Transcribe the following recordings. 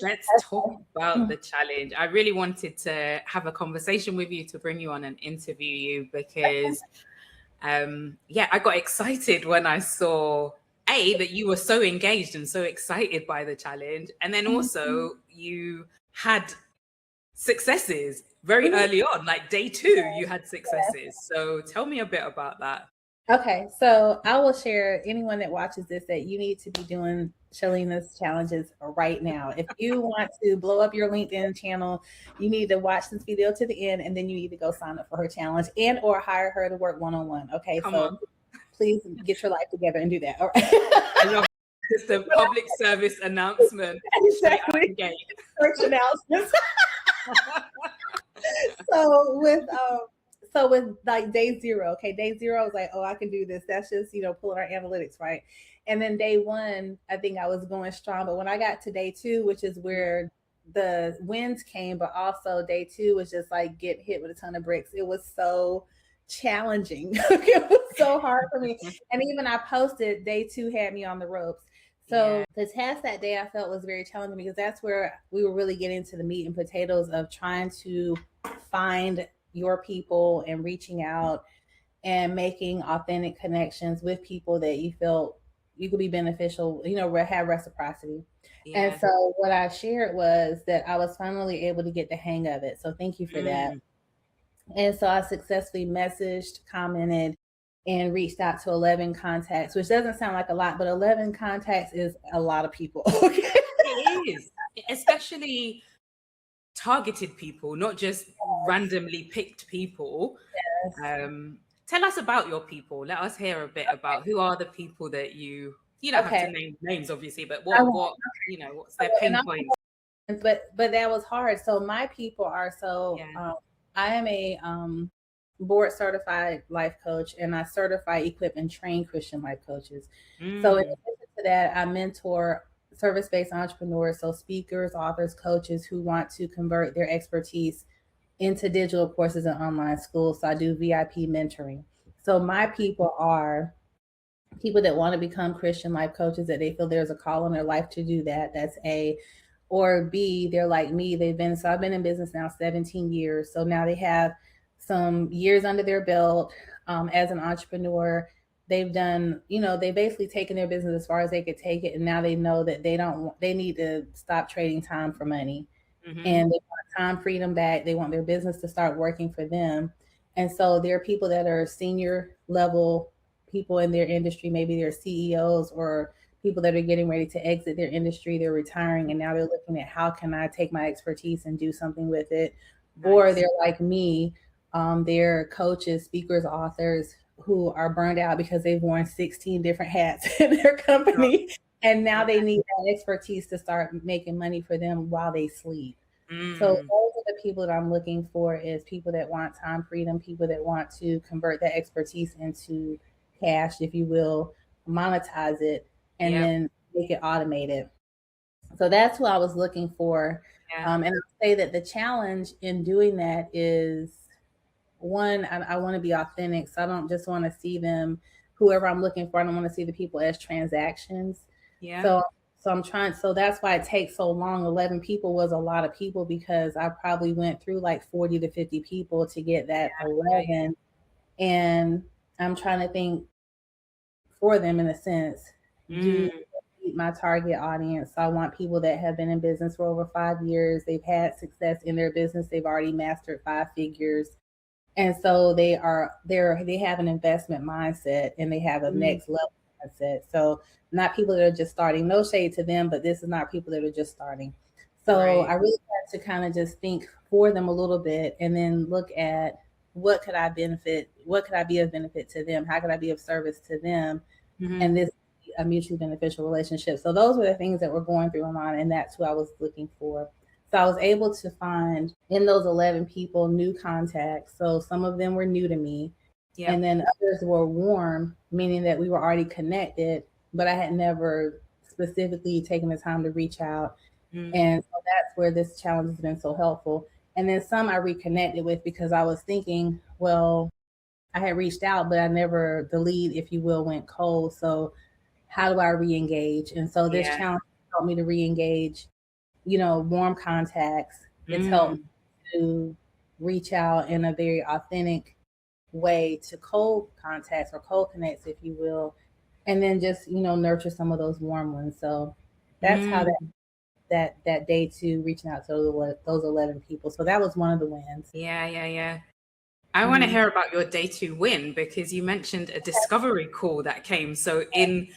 Let's talk about the challenge. I really wanted to have a conversation with you to bring you on and interview you because, I got excited when I saw that you were so engaged and so excited by the challenge, and then also you had successes very early on, like day 2, you had successes. So tell me a bit about that. Okay, so I will share anyone that watches this that you need to be doing Chelena's challenges right now. If you want to blow up your LinkedIn channel, you need to watch this video to the end, and then you need to go sign up for her challenge and or hire her to work one-on-one. Okay, Come so on. please get your life together and do that. All right. I love just a public service announcement. Exactly. Church announcements. So with like day 0, okay, day 0, I was like, oh, I can do this. That's just, pulling our analytics, right? And then day 1, I think I was going strong. But when I got to day 2, which is where the wins came, but also day 2 was just like get hit with a ton of bricks. It was so challenging. It was so hard for me. And even I posted, day 2 had me on the ropes. So the task that day I felt was very challenging because that's where we were really getting to the meat and potatoes of trying to find your people and reaching out and making authentic connections with people that you felt you could be beneficial, have reciprocity. And so what I shared was that I was finally able to get the hang of it. So thank you for that. And so I successfully messaged, commented, and reached out to 11 contacts, which doesn't sound like a lot, but 11 contacts is a lot of people. It is, especially targeted people, not just randomly picked people. Yes. Tell us about your people. Let us hear a bit about who are the people that you don't have to name names, obviously, but what what's their pain points? But that was hard. So my people are I am a board certified life coach, and I certify, equip, and train Christian life coaches. So in addition to that, I mentor service-based entrepreneurs, so speakers, authors, coaches who want to convert their expertise into digital courses and online schools. So I do VIP mentoring. So my people are people that want to become Christian life coaches, that they feel there's a call in their life to do that. That's A. Or B, they're like me. I've been in business now 17 years. So now they have some years under their belt as an entrepreneur. They've done, they basically taken their business as far as they could take it. And now they know that they need to stop trading time for money. And they want time freedom back. They want their business to start working for them. And so there are people that are senior level people in their industry. Maybe they're CEOs or people that are getting ready to exit their industry. They're retiring, and now they're looking at how can I take my expertise and do something with it. Nice. Or they're like me. They're coaches, speakers, authors who are burned out because they've worn 16 different hats in their company. And now they need that expertise to start making money for them while they sleep. So those are the people that I'm looking for, is people that want time freedom, people that want to convert that expertise into cash, if you will, monetize it, and then make it automated. So that's who I was looking for. And I'll say that the challenge in doing that is, one, I want to be authentic. So I don't just want to see them, whoever I'm looking for, I don't want to see the people as transactions. So I'm trying. So that's why it takes so long. 11 people was a lot of people because I probably went through like 40 to 50 people to get that 11. And I'm trying to think for them in a sense. Do my target audience. So I want people that have been in business for over 5 years. They've had success in their business. They've already mastered 5 figures. And so they have an investment mindset, and they have a next level mindset. So not people that are just starting. No shade to them, but this is not people that are just starting. So I really had to kind of just think for them a little bit, and then look at what could I be of benefit to them? How could I be of service to them? And this a mutually beneficial relationship. So those were the things that were going through my mind, and that's who I was looking for. So I was able to find in those 11 people new contacts. So some of them were new to me, and then others were warm, meaning that we were already connected, but I had never specifically taken the time to reach out. And so that's where this challenge has been so helpful. And then some I reconnected with because I was thinking, well, I had reached out, but the lead, if you will, went cold. So how do I re-engage? And so this challenge helped me to re-engage warm contacts. It's helped me to reach out in a very authentic way to cold contacts or cold connects, if you will, and then just nurture some of those warm ones. So that's how that day 2 reaching out to those 11 people. So that was one of the wins. Yeah. I want to hear about your day 2 win, because you mentioned a discovery call that came. So in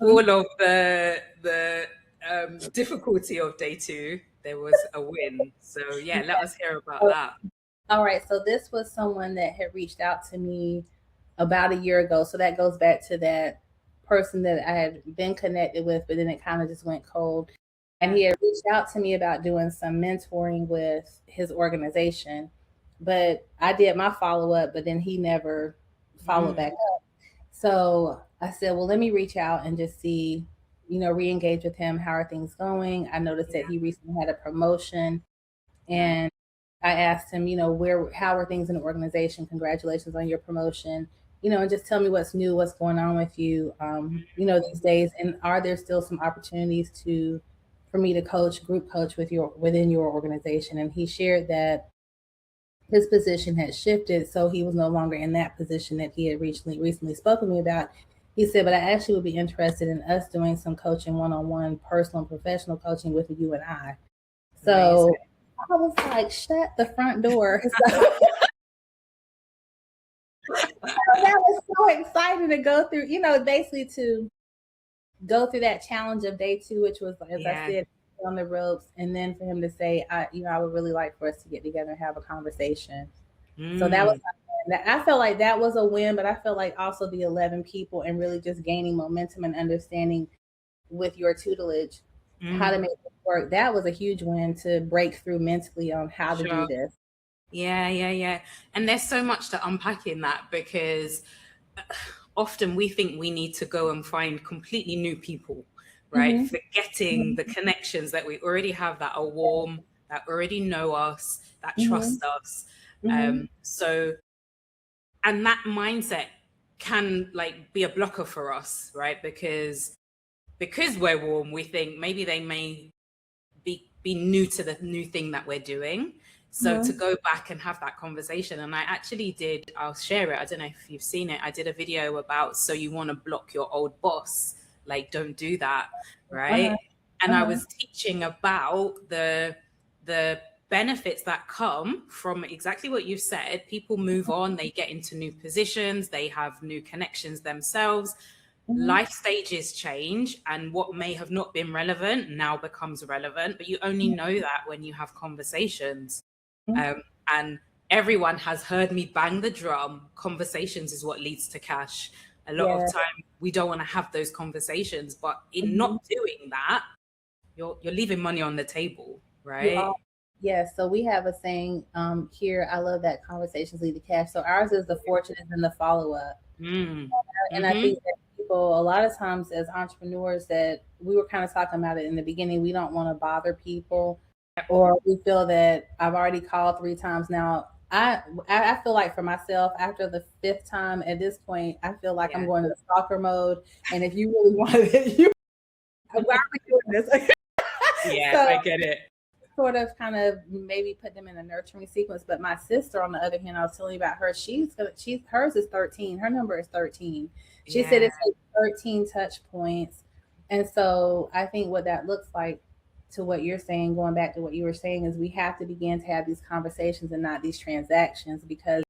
all of the difficulty of day 2, there was a win. So yeah, let us hear about that. All right. So this was someone that had reached out to me about a year ago. So that goes back to that person that I had been connected with, but then it kind of just went cold. And he had reached out to me about doing some mentoring with his organization. But I did my follow-up, but then he never followed back up. So I said, well, let me reach out and just see, re-engage with him. How are things going? I noticed that he recently had a promotion, and I asked him, how are things in the organization? Congratulations on your promotion, and just tell me what's new, what's going on with you, these days. And are there still some opportunities for me to group coach within your organization? And he shared that his position had shifted, so he was no longer in that position that he had recently spoken to me about. He said, but I actually would be interested in us doing some coaching, one-on-one, personal and professional coaching with you and I. So amazing. I was like, shut the front door. So that was so exciting to go through, basically to go through that challenge of day 2, which was, as I said, on the ropes, and then for him to say, I would really like for us to get together and have a conversation. So that was, I felt like that was a win, but I felt like also the 11 people and really just gaining momentum and understanding with your tutelage how to make it work. That was a huge win to break through mentally on how to do this. Yeah. And there's so much to unpack in that, because often we think we need to go and find completely new people, right? Forgetting the connections that we already have that are warm, that already know us, that trust us. So, and that mindset can be a blocker for us, right? Because we're warm, we think maybe they may be new to the new thing that we're doing. So to go back and have that conversation, and I actually did, I'll share it. I don't know if you've seen it. I did a video about, so you want to block your old boss, don't do that, right? And I was teaching about the benefits that come from exactly what you've said. People move on, they get into new positions, they have new connections themselves. Life stages change, and what may have not been relevant now becomes relevant, but you only know that when you have conversations. And everyone has heard me bang the drum. Conversations is what leads to cash. A lot of time we don't want to have those conversations, but in not doing that, you're leaving money on the table, right? Yes. So we have a saying here. I love that conversations lead to cash. So ours is the fortune is in the follow-up. And I think that people, a lot of times as entrepreneurs, that we were kind of talking about it in the beginning, we don't want to bother people, or we feel that I've already called 3 times now. I feel like for myself, after the 5th time at this point, I feel like I'm going to the stalker mode. And if you really wanted it, why are we doing this? So, I get it. Sort of kind of maybe put them in a nurturing sequence. But my sister, on the other hand, I was telling you about her. Hers is 13. Her number is 13. She said it's 13 touch points. And so I think what that looks like, to what you're saying, going back to what you were saying, is we have to begin to have these conversations and not these transactions, because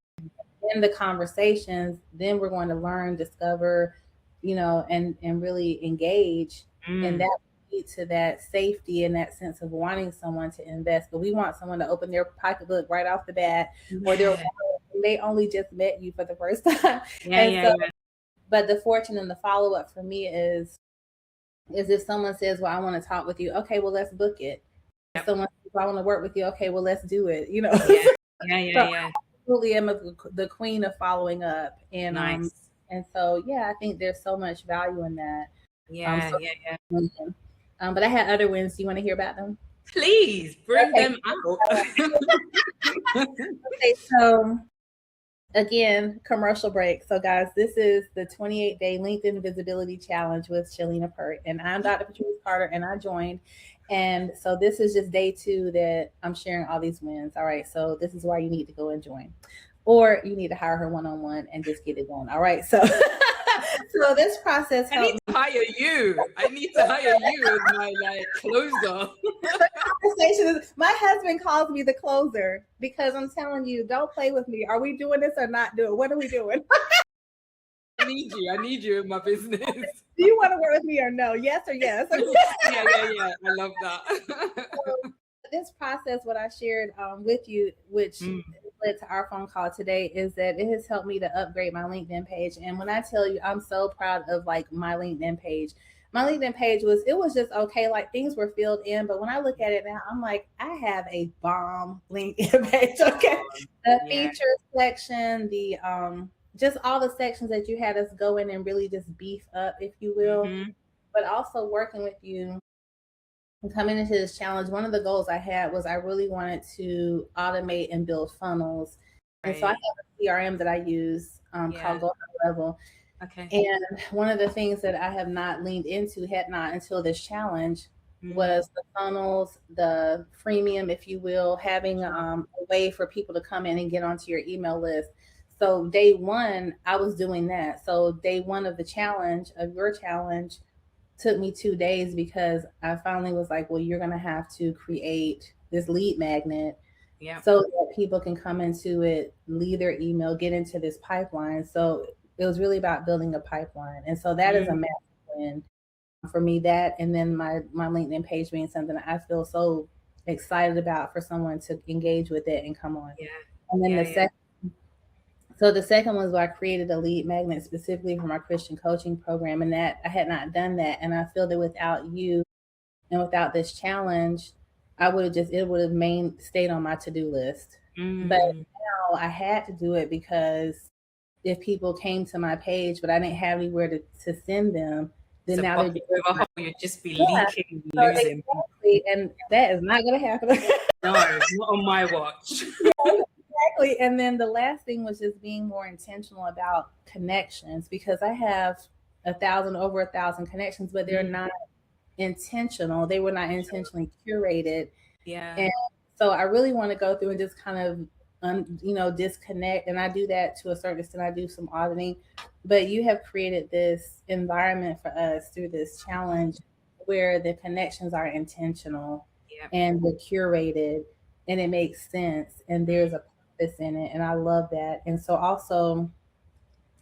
in the conversations, then we're going to learn, discover, and really engage. And that lead to that safety and that sense of wanting someone to invest. But we want someone to open their pocketbook right off the bat, or they only just met you for the first time. But the fortune and the follow-up for me is if someone says, well, I want to talk with you. Okay, well, let's book it. If someone says, I want to work with you. Okay, well, let's do it. So I absolutely am the queen of following up. And and so, I think there's so much value in that. But I had other wins. Do you want to hear about them? Please bring them out. Okay, so again, commercial break. So guys, this is the 28-day LinkedIn Visibility Challenge with Chelena Peart. And I'm Dr. Patrice Carter, and I joined. And so this is just day 2 that I'm sharing all these wins. All right, so this is why you need to go and join, or you need to hire her one-on-one and just get it done. All right, so so this process helped. I need to hire you. I need to hire you as my closer. The conversation is, my husband calls me the closer because I'm telling you, don't play with me. Are we doing this or not doing? What are we doing? I need you in my business. Do you want to work with me or no? Yes or yes? Yeah. I love that. So this process, what I shared with you, which led to our phone call today, is that it has helped me to upgrade my LinkedIn page. And when I tell you, I'm so proud of my LinkedIn page. My LinkedIn page was just okay. Things were filled in, but when I look at it now, I'm like, I have a bomb LinkedIn page. Okay, the feature section, the just all the sections that you had us go in and really just beef up, if you will. But also working with you and coming into this challenge, one of the goals I had was I really wanted to automate and build funnels. Right. And so I have a CRM that I use called Go High Level. Okay. And one of the things that I have not leaned into, until this challenge, was the funnels, the freemium, if you will, having a way for people to come in and get onto your email list. So day 1, I was doing that. So day 1 of your challenge, took me 2 days because I finally was like, well, you're going to have to create this lead magnet so that people can come into it, leave their email, get into this pipeline. So it was really about building a pipeline. And so that is a massive win for me, that, and then my LinkedIn page being something I feel so excited about for someone to engage with it and come on. Yeah. And then the second was where I created a lead magnet specifically for my Christian coaching program, and that I had not done that. And I feel that without you and without this challenge, it would have stayed on my to-do list. But now I had to do it because if people came to my page, but I didn't have anywhere to send them, then now you'd just be leaking, losing. Exactly. And that is not going to happen. No, not on my watch. Exactly. And then the last thing was just being more intentional about connections, because I have over 1,000 connections, but they're not intentional. They were not intentionally curated. Yeah. And so I really want to go through and just kind of, disconnect. And I do that to a certain extent. I do some auditing, but you have created this environment for us through this challenge where the connections are intentional and they're curated and it makes sense. And there's a in it, and I love that. And so also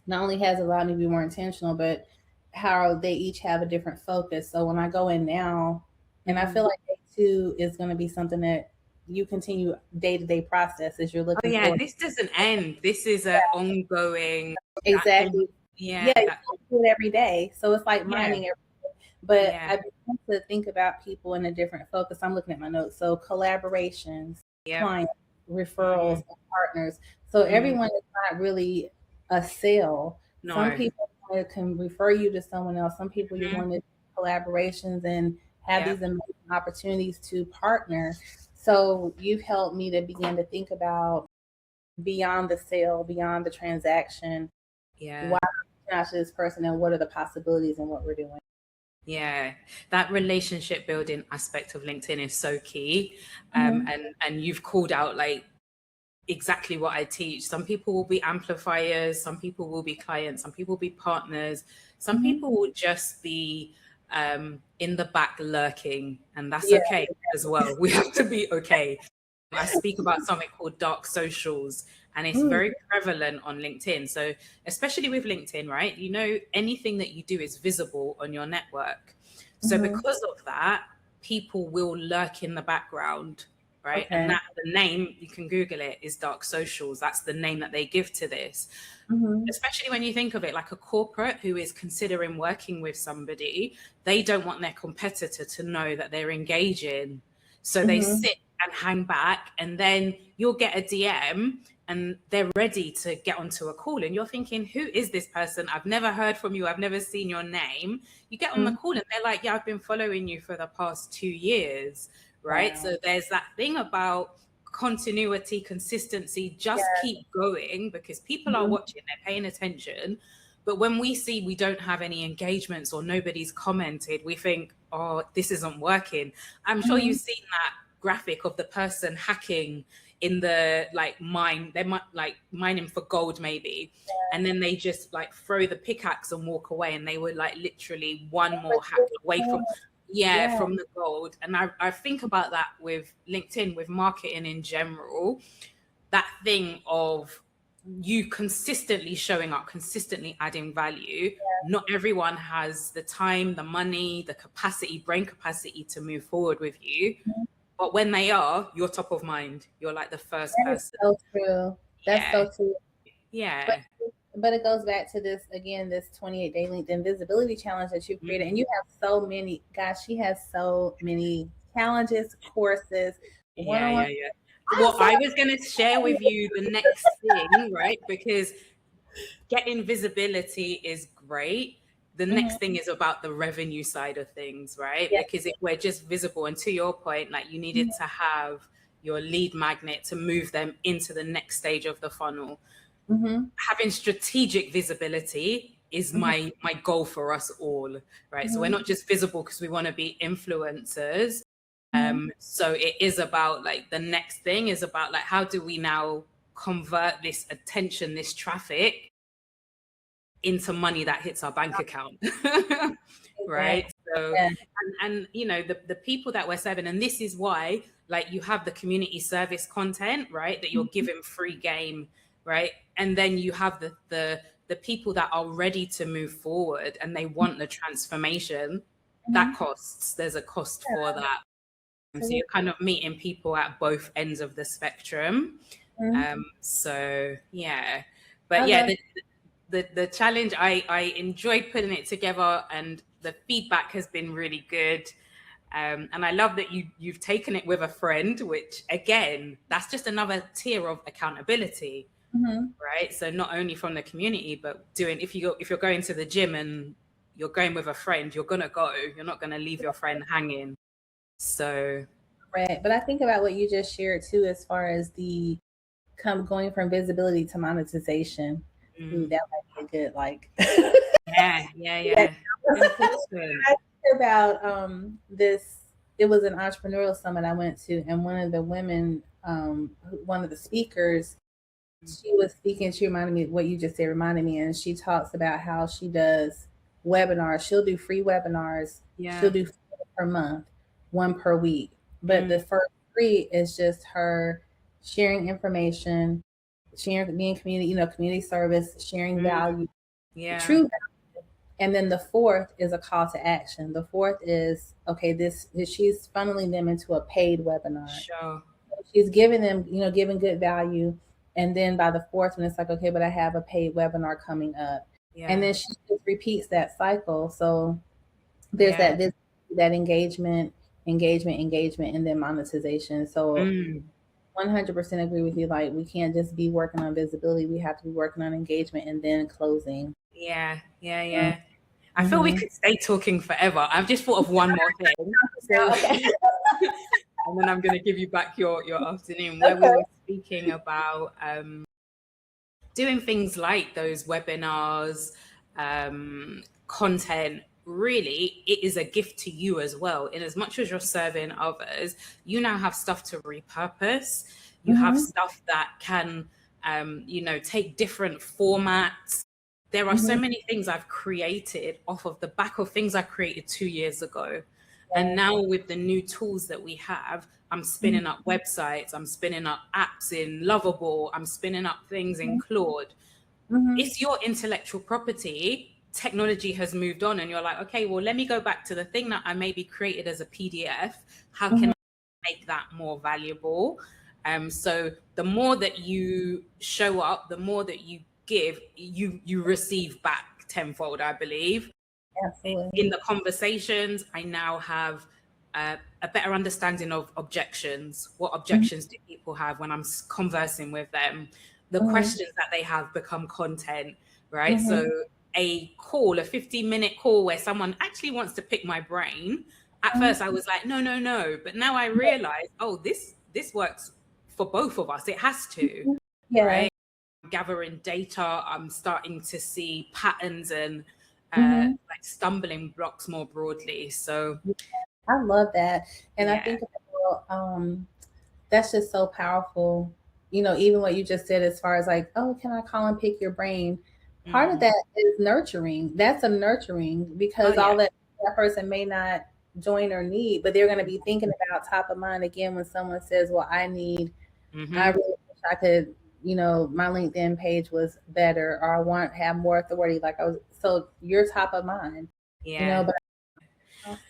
not only has it allowed me to be more intentional, but how they each have a different focus. So when I go in now, and I feel like day 2 is going to be something that you continue day-to-day process as you're looking for. This doesn't end. This is an ongoing. Exactly. You do it every day. So it's like mining every day. But I begin to think about people in a different focus. I'm looking at my notes. So collaborations, clients, referrals, and partners. So everyone is not really a sale. No. Some people can refer you to someone else. Some people you want to do collaborations and have these amazing opportunities to partner. So you've helped me to begin to think about beyond the sale, beyond the transaction. Yeah. Why not this person, and what are the possibilities in what we're doing? Yeah, that relationship building aspect of LinkedIn is so key. And you've called out exactly what I teach. Some people will be amplifiers, some people will be clients, some people will be partners, some people will just be in the back lurking, and that's okay as well. We have to be okay. I speak about something called dark socials, and it's very prevalent on LinkedIn. So especially with LinkedIn, right? Anything that you do is visible on your network. So because of that, people will lurk in the background, right? Okay. And that the name, you can Google it, is dark socials. That's the name that they give to this. Especially when you think of it like a corporate who is considering working with somebody, they don't want their competitor to know that they're engaging. So they sit and hang back, and then you'll get a DM and they're ready to get onto a call, and you're thinking, who is this person? I've never heard from you. I've never seen your name. You get on the call and they're like, yeah, I've been following you for the past 2 years, right? Wow. So there's that thing about continuity, consistency, just keep going, because people are watching, they're paying attention. But when we see we don't have any engagements or nobody's commented, we think, oh, this isn't working. I'm sure you've seen that graphic of the person hacking in the like mine. They might like mining for gold maybe, and then they just like throw the pickaxe and walk away, and they were like literally one more hack away from from the gold. And I think about that with LinkedIn, with marketing in general, that thing of you consistently showing up, consistently adding value. Not everyone has the time, the money, the capacity, brain capacity to move forward with you. But when they are, you're top of mind. You're like the first person. That's so true. That's so true. Yeah. But it goes back to this, again, this 28-day LinkedIn visibility challenge that you've created. And you have so many, gosh, she has so many challenges, courses, one-on-one. Well, I was going to share with you the next thing, right? Because getting visibility is great. The next thing is about the revenue side of things, right? Because if we're just visible, and to your point, like you needed to have your lead magnet to move them into the next stage of the funnel. Having strategic visibility is my goal for us all, right? So we're not just visible because we want to be influencers. So it is about like the next thing is about like, how do we now convert this attention, this traffic into money that hits our bank account? Right. So and you know, the people that we're serving, and this is why like you have the community service content, right, that you're giving free game, right? And then you have the people that are ready to move forward and they want the transformation. That costs. There's a cost for that. So you're kind of meeting people at both ends of the spectrum. So yeah, but yeah, the challenge, I enjoyed putting it together, and the feedback has been really good. And I love that you've taken it with a friend, which again, that's just another tier of accountability, right? So not only from the community, but if you're going to the gym and you're going with a friend, you're gonna go. You're not gonna leave your friend hanging. So right. But I think about what you just shared too, as far as the going from visibility to monetization. Ooh, that might be a good like. Yeah. I think about this. It was an entrepreneurial summit I went to, and one of the women, one of the speakers, she was speaking. She reminded me what you just said. Reminded me, and she talks about how she does webinars. She'll do free webinars. She'll do 4 per month, 1 per week. But the first 3 is just her sharing information, being community, community service, sharing value, true value. And then the 4th is a call to action. The 4th is, okay, she's funneling them into a paid webinar. Sure. She's giving them, giving good value. And then by the 4th one, it's like, okay, but I have a paid webinar coming up. And then she just repeats that cycle. So there's that engagement, and then monetization. So 100% agree with you. Like, we can't just be working on visibility. We have to be working on engagement and then closing. Yeah. I feel we could stay talking forever. I've just thought of one more thing. And then I'm going to give you back your afternoon, where we were speaking about doing things like those webinars, content. Really, it is a gift to you as well. In as much as you're serving others, you now have stuff to repurpose. You have stuff that can, take different formats. There are so many things I've created off of the back of things I created 2 years ago. And now with the new tools that we have, I'm spinning up websites, I'm spinning up apps in Lovable, I'm spinning up things in Claude. It's your intellectual property. Technology has moved on, and you're like, okay, well, let me go back to the thing that I maybe created as a PDF. How can I make that more valuable? So the more that you show up, the more that you give, you receive back tenfold, I believe. Absolutely. In the conversations, I now have a better understanding of objections. What objections do people have when I'm conversing with them? The questions that they have become content, right? So a 15-minute call where someone actually wants to pick my brain. At first I was like, no. But now I realize, this works for both of us. It has to, right? I'm gathering data. I'm starting to see patterns and like stumbling blocks more broadly. So I love that. And I think that's just so powerful. You know, even what you just said as far as like, oh, can I call and pick your brain? Part of that is nurturing. That's a nurturing, because all that person may not join or need, but they're going to be thinking about top of mind again when someone says, well, I need, I really wish I could, you know, my LinkedIn page was better, or I want to have more authority. Like so you're top of mind. Yeah. You know, but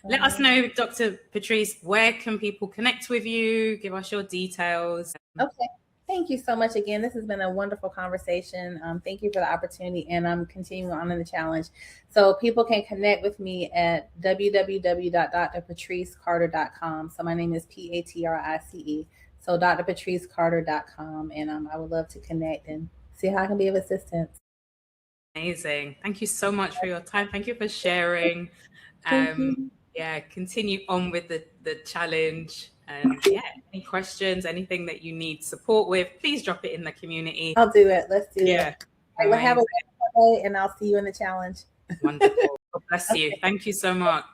let us know, Dr. Patrice, where can people connect with you? Give us your details. Okay. Thank you so much again. This has been a wonderful conversation. Thank you for the opportunity, and I'm continuing on in the challenge. So people can connect with me at www.drpatricecarter.com. So my name is PATRICE. So drpatricecarter.com, and I would love to connect and see how I can be of assistance. Amazing. Thank you so much for your time. Thank you for sharing. Yeah, continue on with the challenge. And yeah, any questions, anything that you need support with, please drop it in the community. I'll do it. Let's do it. Well, have a wonderful day, and I'll see you in the challenge. Wonderful. God bless you. Thank you so much.